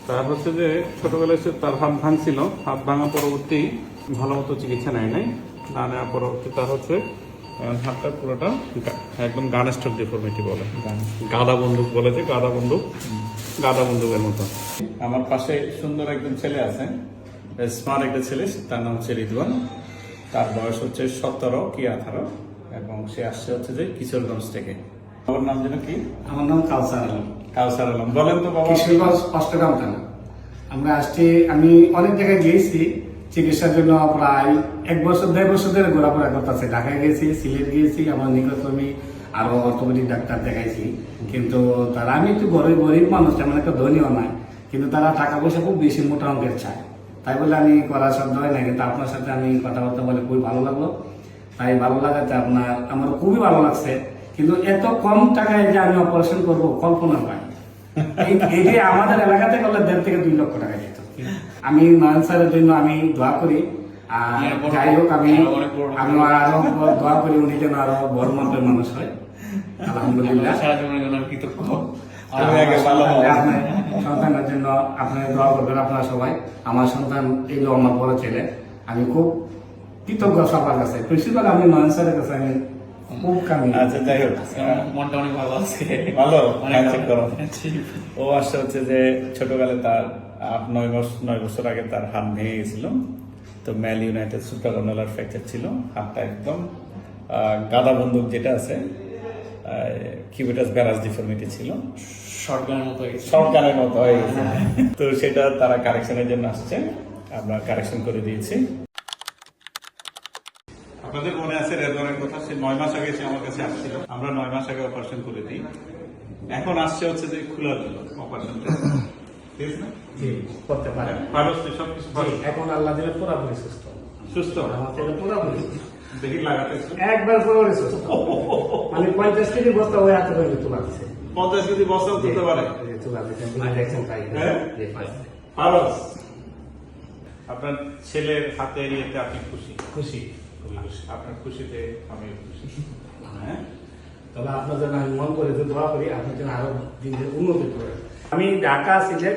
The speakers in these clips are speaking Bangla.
তার হচ্ছে যে ছোটবেলায় তার হাত ভাঙছিল, হাত ভাঙা পরবর্তী ভালো মতো চিকিৎসা নেয় নাই, না নেওয়া পরবর্তী তার হচ্ছে হাতটা পুরোটা একদম গান স্ট্রোক ডিফর্মিটি বলে, গাদা বন্দুক বলে, যে গাদা বন্দুকের মতো। আমার পাশে সুন্দর একজন ছেলে আছে, স্মার্ট একটা ছেলে, তার নাম হচ্ছে রিদওয়ান। তার বয়স হচ্ছে 17 কি 18, এবং সে আসছে হচ্ছে যে কিশোরগঞ্জ থেকে। আমার নাম যেন কি? আমার নাম কাউসার আলম। কাউসার আলম, বলেন তো বাবা। কিশোরগঞ্জ অষ্টগ্রাম থানা। আমরা আসছি, আমি অনেক জায়গায় গিয়েছি চিকিৎসার জন্য, প্রায় 1 বছর 1.5 বছর ধরে ঘোরাফেরা করতেছে। ঢাকায় গেছি, সিলেট গিয়েছি, আমার নিকটকর্মী আরো অর্থোপেডিক ডাক্তার দেখাইছি, কিন্তু তারা, আমি একটু গরিব মানুষ, তেমন একটা ধনীও নয়, কিন্তু তারা টাকা পয়সা খুব বেশি মোটা অঙ্কের চায়। তাই বলে আমি করার সাধ্য হয় না, কিন্তু আপনার সাথে আমি কথাবার্তা বলে খুবই ভালো লাগলো। তাই ভালো লাগাতে আমার খুবই ভালো লাগছে, কিন্তু এত কম টাকায় যে আমি অপারেশন করবো কল্পনা পাই। এই যে আমাদের এলাকাতে করলে 1.5 থেকে 2 লক্ষ টাকা যেত। আমি নয়ন স্যারের জন্য আমি দোয়া করি, আর যাই হোক আমি আরো দোয়া করি উনি যেন আরো বড় মাপের মানুষ হয়। আলহামদুলিল্লাহ। সন্তানের জন্য আপনারা দোয়া করবেন, আপনারা সবাই। আমার সন্তান এগুলো আমার বড় ছেলে, আমি খুব কৃতজ্ঞ সবার কাছে, প্রিন্সিপাল আমি নয়ন স্যারের কাছে আমি খুব কামি। আচ্ছা, যাই হোক, মনটা অনেক ভালো আছে। ভালো ও আসছে হচ্ছে যে ছোটবেলায় তার 8-9 বছর আগে তার হাত ভেঙে গেছিল। তো ম্যাল ইউনাইটেড সুপ্রাকন্ডালার ফ্র্যাকচার ছিল, হাতটা একদম গাদা বন্দুক যেটা আছে, কিউবিটাস ব্যারাস ডিফর্মিটি ছিল, শর্টগানের মতো হয়ে গেছে। তো সেটা তারা কারেকশনের জন্য আসছে, আমরা কারেকশন করে দিয়েছি। আপনাদের মনে আছে রেজওয়ানের কথা, সে 9 মাস আগে সে আমার কাছে আসছিল, আমরা 9 মাস আগে অপারেশন করে দিই। এখন আসছে হচ্ছে যে খোলার জন্য অপারেশনটা, ঠিক আছে না? জি, করতে পারে, ভালো সবকিছু ভালো। এখন আল্লাহ দিলে পুরোপুরি সুস্থ। আমার ছেলে পুরোপুরি দেখি লাগাতে একবার পুরোপুরি সুস্থ, মানে 50 কেজি বস্তা ওই হাতে করে তোলা দিচ্ছে। 50 কেজি বস্তাও তুলতে পারে। তোলা দিচ্ছেন, দেখছেন তাই। ভালো। আপনার ছেলের হাতের ইয়েতে আপনি খুশি? খুশি, খুবই খুশি। আপনার খুশিতে আমি খুশি। হ্যাঁ, তবে আপনার জন্য আমি মন করে দোয়া করি, আপনার জন্য আরো দিন দিন উন্নতি করে। আমি ঢাকা, সিলেট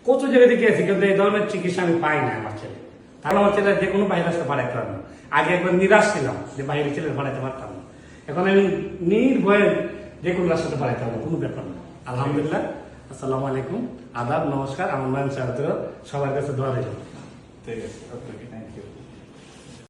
কত জায়গায় গিয়েছি, কিন্তু এই ধরনের চিকিৎসা আমি পাই না আমার ছেলে। তাহলে আমার ছেলে যে কোনো বাইরে আসতে পাঠাতে পারবো না। আগে একবার নিরাশ ছিলাম যে বাইরে ছেলে পাঠাতে পারতাম না, এখন আমি নির্ভয়ে যে কোনো রাস্তাতে পাঠাতে পারবো, কোনো ব্যাপার না। আলহামদুলিল্লাহ। আসসালামু আলাইকুম, আদাব, নমস্কার। আমার মান সাহেব সবার কাছে দোয়া দিলাম। ঠিক আছে, ওকে, থ্যাংক ইউ।